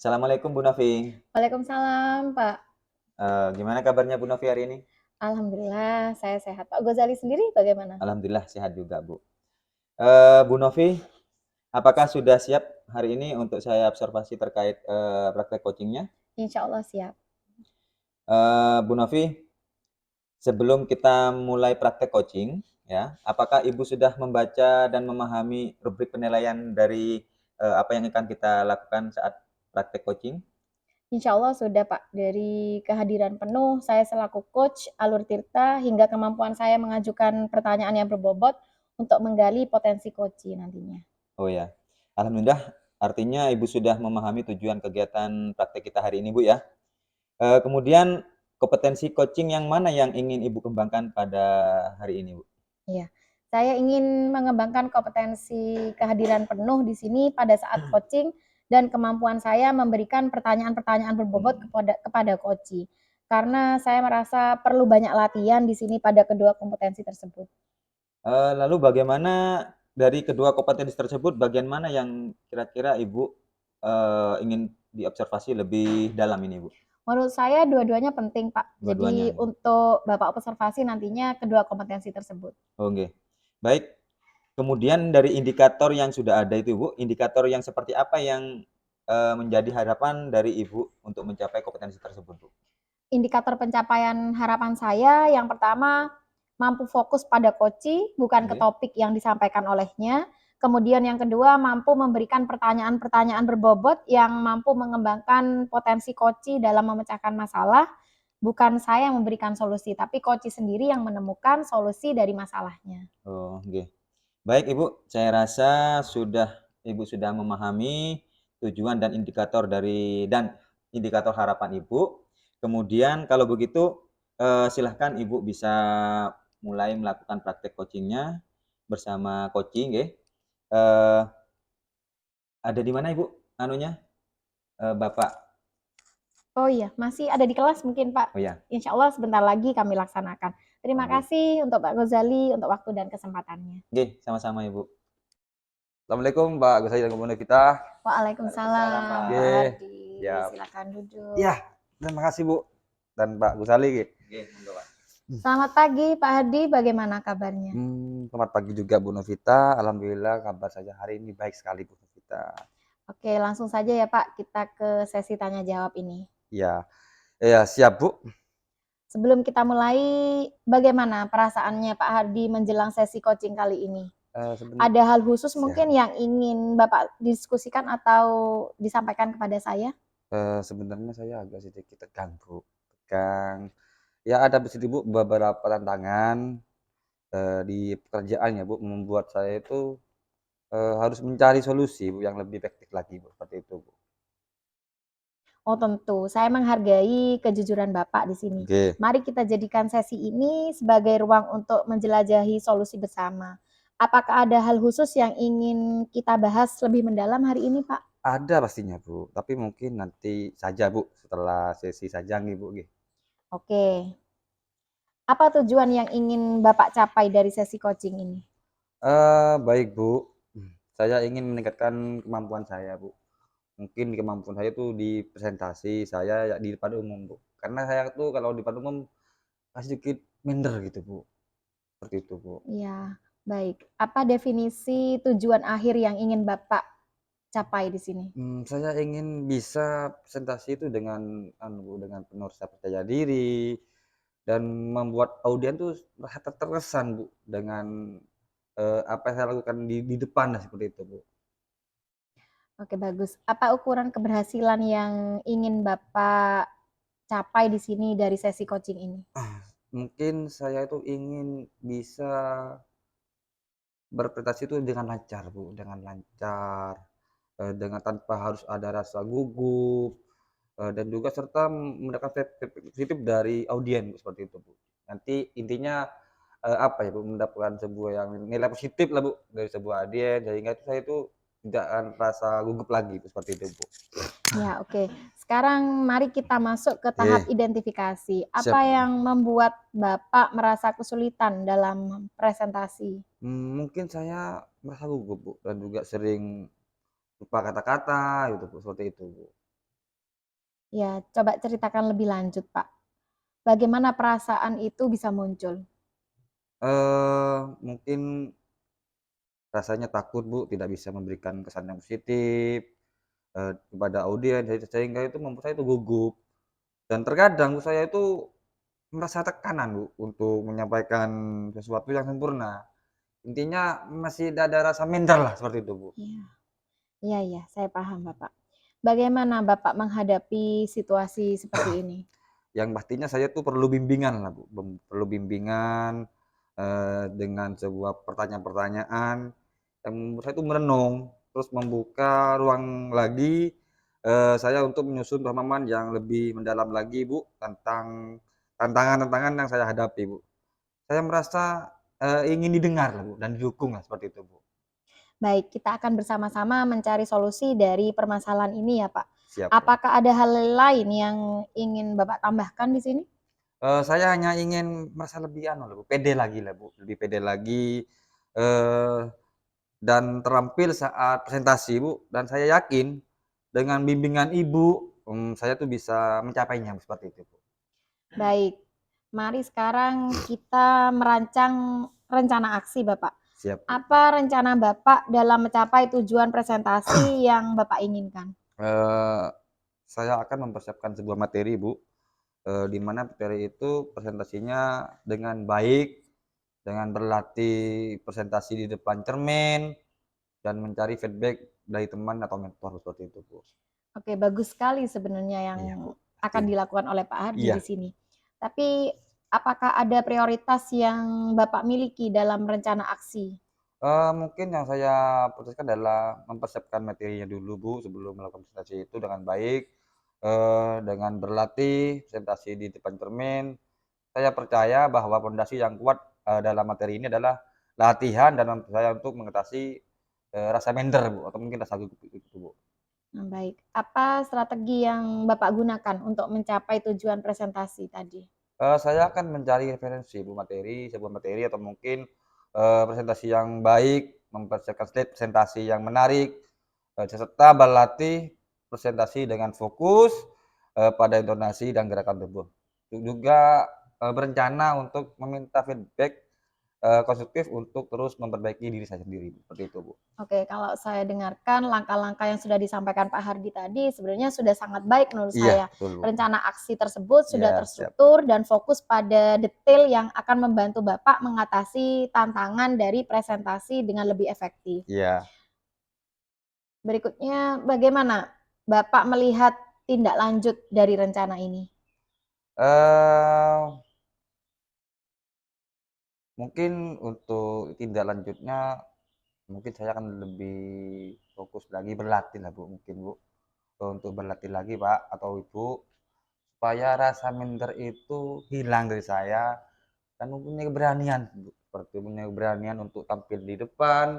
Assalamualaikum Bu Novi. Waalaikumsalam, Pak. Gimana kabarnya Bu Novi hari ini? Alhamdulillah saya sehat. Pak Gozali sendiri bagaimana? Alhamdulillah sehat juga Bu. Bu Novi, apakah sudah siap hari ini untuk saya observasi terkait praktek coachingnya? Insya Allah siap. Bu Novi, sebelum kita mulai praktek coaching, ya, apakah Ibu sudah membaca dan memahami rubrik penilaian dari apa yang akan kita lakukan saat praktek coaching? Insya Allah sudah, Pak. Dari kehadiran penuh saya selaku coach Alur Tirta hingga kemampuan saya mengajukan pertanyaan yang berbobot untuk menggali potensi coach nantinya. Oh ya, Alhamdulillah. Artinya Ibu sudah memahami tujuan kegiatan praktek kita hari ini, Bu ya. Kemudian kompetensi coaching yang mana yang ingin Ibu kembangkan pada hari ini, Bu? Iya. Saya ingin mengembangkan kompetensi kehadiran penuh di sini pada saat coaching dan kemampuan saya memberikan pertanyaan-pertanyaan berbobot kepada coach. Karena saya merasa perlu banyak latihan di sini pada kedua kompetensi tersebut. Lalu bagaimana dari kedua kompetensi tersebut, bagian mana yang kira-kira Ibu, ingin diobservasi lebih dalam ini, Bu? Menurut saya dua-duanya penting, Pak. Dua-duanya Jadi ya? untuk Bapak observasi nantinya kedua kompetensi tersebut. Oke. Baik, kemudian dari indikator yang sudah ada itu, Bu, indikator yang seperti apa yang, menjadi harapan dari Ibu untuk mencapai kompetensi tersebut, Bu? Indikator pencapaian harapan saya yang pertama, mampu fokus pada coach, bukan ke Oke. topik yang disampaikan olehnya. Kemudian yang kedua, mampu memberikan pertanyaan-pertanyaan berbobot yang mampu mengembangkan potensi coach dalam memecahkan masalah. Bukan saya yang memberikan solusi, tapi coach sendiri yang menemukan solusi dari masalahnya. Oh, oke. Baik Ibu, saya rasa Ibu sudah memahami tujuan dan indikator harapan Ibu. Kemudian kalau begitu, silahkan Ibu bisa mulai melakukan praktek coaching-nya bersama coaching nggih. Eee, ada di mana Ibu anunya, Bapak? Oh iya, masih ada di kelas mungkin Pak. Oh ya, Insya Allah sebentar lagi kami laksanakan. Terima oke. kasih untuk Pak Gozali untuk waktu dan kesempatannya. Nggih, sama-sama Ibu. Assalamualaikum Mbak Gusai dan kemudian kita. Waalaikumsalam, Waalaikumsalam, Pak Pak. Nggih, Hardi. siap. Silakan duduk. Iya, terima kasih Bu dan Pak Gusali nggih. Nggih, monggo Pak. Selamat pagi, Pak Hardi. Bagaimana kabarnya? Selamat pagi juga Bu Novita. Alhamdulillah kabar saya hari ini baik sekali Bu Novita. Oke, langsung saja ya Pak, kita ke sesi tanya jawab ini. Iya, iya siap Bu. Sebelum kita mulai, bagaimana perasaannya Pak Hardi menjelang sesi coaching kali ini? Eee, seben Ada hal khusus siap. mungkin yang ingin Bapak diskusikan atau disampaikan kepada saya? Sebenarnya saya agak sedikit tegang Bu, tegang. Ya ada sedikit Bu beberapa tantangan, di pekerjaan ya Bu, membuat saya itu, harus mencari solusi Bu yang lebih efektif lagi Bu, seperti itu Bu. Oh tentu, saya menghargai kejujuran Bapak di sini. Oke. Mari kita jadikan sesi ini sebagai ruang untuk menjelajahi solusi bersama. Apakah ada hal khusus yang ingin kita bahas lebih mendalam hari ini, Pak? Ada pastinya Bu, tapi mungkin nanti saja Bu, setelah sesi saja nih Bu, nggih. Oke. Apa tujuan yang ingin Bapak capai dari sesi coaching ini? Baik Bu, saya ingin meningkatkan kemampuan saya Bu. Mungkin kemampuan saya itu di presentasi saya ya di depan umum Bu. Karena saya tuh kalau di depan umum sedikit minder gitu Bu, seperti itu Bu. Ya, baik. Apa definisi tujuan akhir yang ingin Bapak capai di sini? Saya ingin bisa presentasi itu dengan Bu, dengan penuh rasa percaya diri dan membuat audien tuh merasa terkesan Bu, dengan, apa yang saya lakukan di depan lah seperti itu Bu. Oke, bagus. Apa ukuran keberhasilan yang ingin Bapak capai di sini dari sesi coaching ini? Mungkin saya itu ingin bisa berprestasi itu dengan lancar, Bu, dengan lancar, dengan tanpa harus ada rasa gugup, dan juga serta mendapatkan feedback positif dari audien, Bu, seperti itu, Bu. Nanti intinya, apa ya, Bu, mendapatkan sebuah yang nilai positif lah, Bu, dari sebuah audien sehingga itu saya itu tidak akan merasa gugup lagi, Bu, seperti itu, Bu. Ya, oke. Sekarang mari kita masuk ke tahap Oke, identifikasi. siap, Apa Bu. yang membuat Bapak merasa kesulitan dalam presentasi? Mungkin saya merasa gugup, Bu, dan juga sering lupa kata-kata gitu, Bu, seperti itu, Bu. Ya, coba ceritakan lebih lanjut, Pak. Bagaimana perasaan itu bisa muncul? Mungkin rasanya takut, Bu, tidak bisa memberikan kesan yang positif, kepada audiens, sehingga itu membuat saya itu gugup. Dan terkadang saya itu merasa tekanan, Bu, untuk menyampaikan sesuatu yang sempurna. Intinya masih ada rasa minder lah seperti itu, Bu. Iya. Iya iya, saya paham, Bapak. Bagaimana Bapak menghadapi situasi seperti ini? Yang pastinya saya tuh perlu bimbingan lah, Bu, perlu bimbingan, dengan sebuah pertanyaan-pertanyaan yang membuat saya tuh merenung, terus membuka ruang lagi, saya untuk menyusun pemahaman yang lebih mendalam lagi, Bu, tentang tantangan-tantangan yang saya hadapi, Bu. Saya merasa, ingin didengar lah, Bu, dan didukung lah seperti itu, Bu. Baik, kita akan bersama-sama mencari solusi dari permasalahan ini ya, Pak. Siap, Bu. Apakah ada hal lain yang ingin Bapak tambahkan di sini? Saya hanya ingin merasa lebih anu lah, Bu, pede lagi lah, Bu, lebih pede lagi, eee dan terampil saat presentasi, Bu, dan saya yakin dengan bimbingan Ibu, saya tuh bisa mencapainya, seperti itu, Bu. Baik, mari sekarang kita merancang rencana aksi, Bapak. Siap, Bu. Apa rencana Bapak dalam mencapai tujuan presentasi yang Bapak inginkan? Eee, saya akan mempersiapkan sebuah materi, Bu, di mana materi itu presentasinya dengan baik, dengan berlatih presentasi di depan cermin, dan mencari feedback dari teman atau mentor, seperti itu, Bu. Oke, bagus sekali sebenarnya yang Iya, Bu, akan pastinya. dilakukan oleh Pak Hardi Iya. di sini. Tapi apakah ada prioritas yang Bapak miliki dalam rencana aksi? Mungkin yang saya putuskan adalah mempersiapkan materinya dulu, Bu, sebelum melakukan presentasi itu dengan baik, dengan berlatih presentasi di depan cermin. Saya percaya bahwa pondasi yang kuat, dalam materi ini adalah latihan dan membantu saya untuk mengatasi, rasa minder, Bu, atau mungkin rasa gugup itu, Bu. Nah, baik. Apa strategi yang Bapak gunakan untuk mencapai tujuan presentasi tadi? Saya akan mencari referensi, Bu, sebuah materi atau mungkin, presentasi yang baik, mempersiapkan slide presentasi yang menarik, serta berlatih presentasi dengan fokus, pada intonasi dan gerakan tubuh. Juga, berencana untuk meminta feedback, konstruktif untuk terus memperbaiki diri saya sendiri, seperti itu, Bu. Oke, kalau saya dengarkan langkah-langkah yang sudah disampaikan Pak Hardi tadi sebenarnya sudah sangat baik menurut Iya, saya. betul, Bu. Rencana aksi tersebut sudah Iya, siap. terstruktur dan fokus pada detail yang akan membantu Bapak mengatasi tantangan dari presentasi dengan lebih efektif. Iya. Berikutnya, bagaimana Bapak melihat tindak lanjut dari rencana ini? Eee Mungkin untuk tindak lanjutnya, mungkin saya akan lebih fokus lagi berlatih lah, Bu, mungkin, Bu. Untuk berlatih lagi, Pak atau Ibu, supaya rasa minder itu hilang dari saya dan mempunyai keberanian, Bu, seperti punya keberanian untuk tampil di depan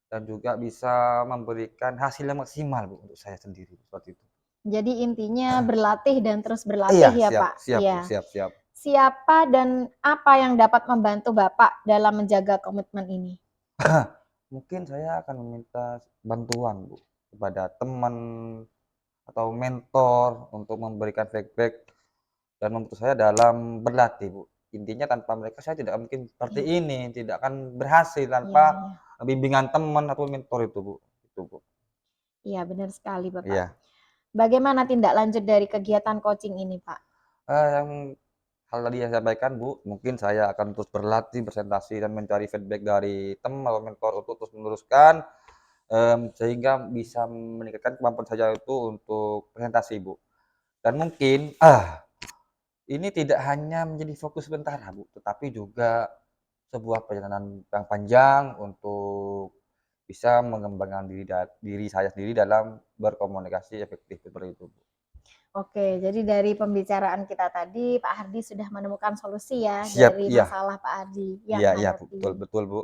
dan juga bisa memberikan hasil yang maksimal, Bu, untuk saya sendiri, seperti itu. Jadi intinya berlatih dan terus Iya, berlatih ya, siap Pak? siap, Bu, Iya. siap siap. Siapa dan apa yang dapat membantu Bapak dalam menjaga komitmen ini? Mungkin saya akan meminta bantuan, Bu, kepada teman atau mentor untuk memberikan feedback dan membantu saya dalam berlatih, Bu. Intinya tanpa mereka saya tidak mungkin seperti Iya ini, tidak akan berhasil iya tanpa iya. bimbingan teman atau mentor itu, Bu. Itu, Bu. Iya, benar sekali, Bapak. Iya, Bagaimana tindak lanjut dari kegiatan coaching ini, Pak? yang hal tadi yang saya sampaikan, Bu, mungkin saya akan terus berlatih, presentasi, dan mencari feedback dari teman atau mentor untuk terus meneruskan, sehingga bisa meningkatkan kemampuan saya itu untuk presentasi, Bu. Dan mungkin, ini tidak hanya menjadi fokus sementara, Bu, tetapi juga sebuah perjalanan yang panjang untuk bisa mengembangkan diri saya sendiri dalam berkomunikasi efektif, seperti itu, Bu. Oke, jadi dari pembicaraan kita tadi, Pak Hardi sudah menemukan solusi ya Siap, dari iya. masalah Pak Hardi yang Iya iya, Bu, betul hadapi. betul, Bu.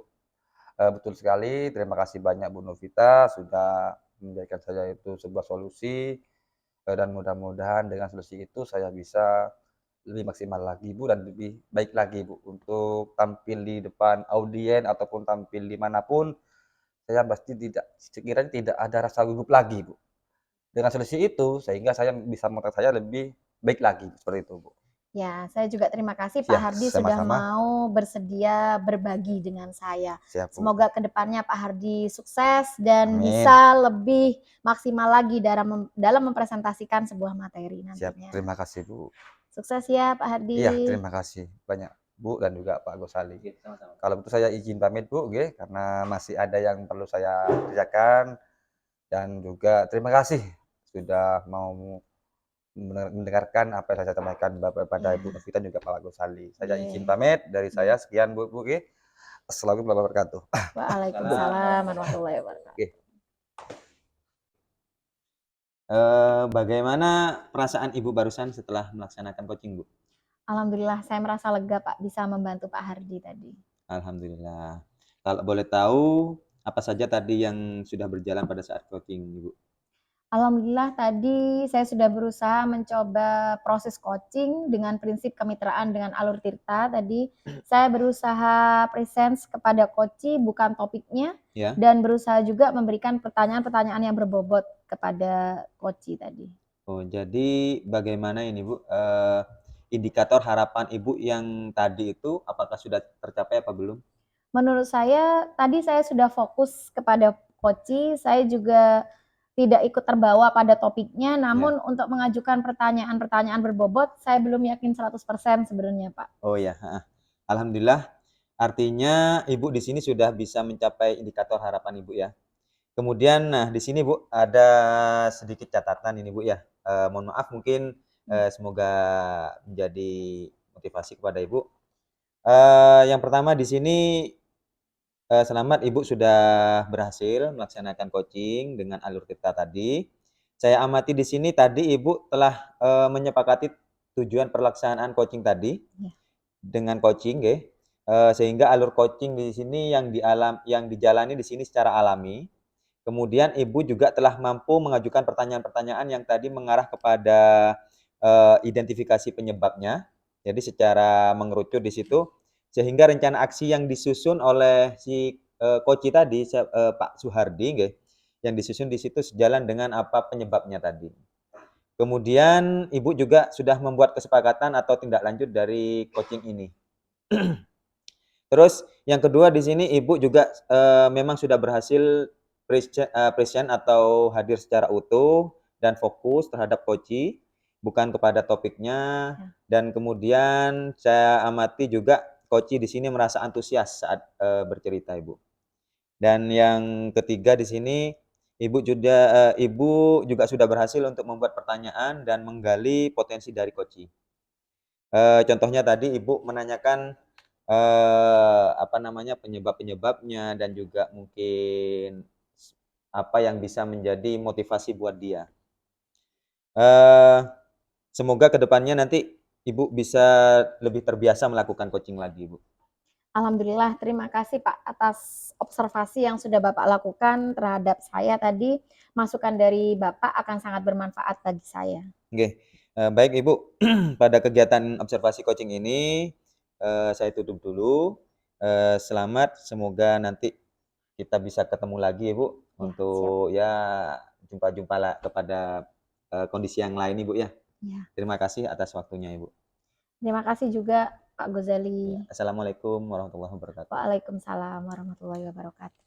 Betul sekali, terima kasih banyak Bu Novita sudah memberikan saya itu sebuah solusi, dan mudah-mudahan dengan solusi itu saya bisa lebih maksimal lagi, Bu, dan lebih baik lagi, Bu, untuk tampil di depan audiens ataupun tampil di mana pun, saya pasti tidak sekiranya tidak ada rasa gugup lagi, Bu, dengan solusi itu sehingga saya bisa mental saya lebih baik lagi, seperti itu, Bu. Ya, saya juga terima kasih Pak Iya, Hardy sudah sama-sama. mau bersedia berbagi dengan saya. Siap, Bu. Semoga kedepannya Pak Hardy sukses dan Amin. bisa lebih maksimal lagi dalam mempresentasikan sebuah materi Siap, nantinya. terima kasih, Bu. Sukses ya Pak Iya, Hardy. terima kasih banyak, Bu, dan juga Pak Gosali. Oke, sama-sama. Kalau begitu saya izin pamit, Bu, nggih, karena masih ada yang perlu saya kerjakan dan juga terima kasih sudah mau mendengarkan apa yang saya sampaikan pada Ibu Ya, Novita dan juga Pak Gosali. Saya izin oke. pamit dari saya, sekian, Bu, nggih. Assalamualaikum warahmatullahi wabarakatuh. Waalaikumsalam warahmatullahi wabarakatuh. Oke. Bagaimana perasaan Ibu barusan setelah melaksanakan coaching, Bu? Alhamdulillah saya merasa lega Pak bisa membantu Pak Hardy tadi. Alhamdulillah. Kalau boleh tahu, apa saja tadi yang sudah berjalan pada saat coaching, Ibu? Alhamdulillah tadi saya sudah berusaha mencoba proses coaching dengan prinsip kemitraan dengan Alur Tirta tadi. Saya berusaha present kepada coach bukan topiknya Ya. dan berusaha juga memberikan pertanyaan-pertanyaan yang berbobot kepada coach tadi. Oh, jadi bagaimana ini, Bu, indikator harapan Ibu yang tadi itu apakah sudah tercapai apa belum? Menurut saya tadi saya sudah fokus kepada coach, saya juga tidak ikut terbawa pada topiknya, namun untuk mengajukan pertanyaan-pertanyaan berbobot saya belum yakin 100% sebenarnya, Pak. Oh ya, heeh. Alhamdulillah, artinya Ibu di sini sudah bisa mencapai indikator harapan Ibu ya. Kemudian, nah di sini Bu, ada sedikit catatan ini Bu ya, mohon maaf mungkin, semoga menjadi motivasi kepada Ibu. Yang pertama di sini, selamat Ibu sudah berhasil melaksanakan coaching dengan Alur Tirta tadi. Saya amati di sini tadi Ibu telah, menyepakati tujuan pelaksanaan coaching tadi Ya. dengan coaching nggih, sehingga alur coaching di sini yang dijalani di sini secara alami. Kemudian Ibu juga telah mampu mengajukan pertanyaan-pertanyaan yang tadi mengarah kepada, identifikasi penyebabnya. Jadi secara mengerucut di situ, sehingga rencana aksi yang disusun oleh si, coach tadi, Pak Suhardi nggih, yang disusun di situ sejalan dengan apa penyebabnya tadi. Kemudian Ibu juga sudah membuat kesepakatan atau tindak lanjut dari coaching ini. Terus yang kedua di sini Ibu juga, memang sudah berhasil present atau hadir secara utuh dan fokus terhadap coaching, bukan kepada topiknya. Ya. Dan kemudian saya amati juga coaching di sini merasa antusias saat, bercerita Ibu. Dan yang ketiga di sini Ibu juga sudah berhasil untuk membuat pertanyaan dan menggali potensi dari coaching. Contohnya tadi Ibu menanyakan, apa namanya, penyebab-penyebabnya dan juga mungkin apa yang bisa menjadi motivasi buat dia. Eee, Semoga ke depannya nanti Ibu bisa lebih terbiasa melakukan coaching lagi, Bu. Alhamdulillah terima kasih Pak atas observasi yang sudah Bapak lakukan terhadap saya tadi. Masukan dari Bapak akan sangat bermanfaat bagi saya. Oke, baik Ibu, pada kegiatan observasi coaching ini, saya tutup dulu. Selamat, semoga nanti kita bisa ketemu lagi Ibu, Ya, siap. untuk ya jumpa-jumpa lah kepada, kondisi yang lain Ibu ya. Ya. Terima kasih atas waktunya Ibu. Terima kasih juga Pak Ya, Gozali. assalamualaikum warahmatullahi wabarakatuh. Waalaikumsalam warahmatullahi wabarakatuh.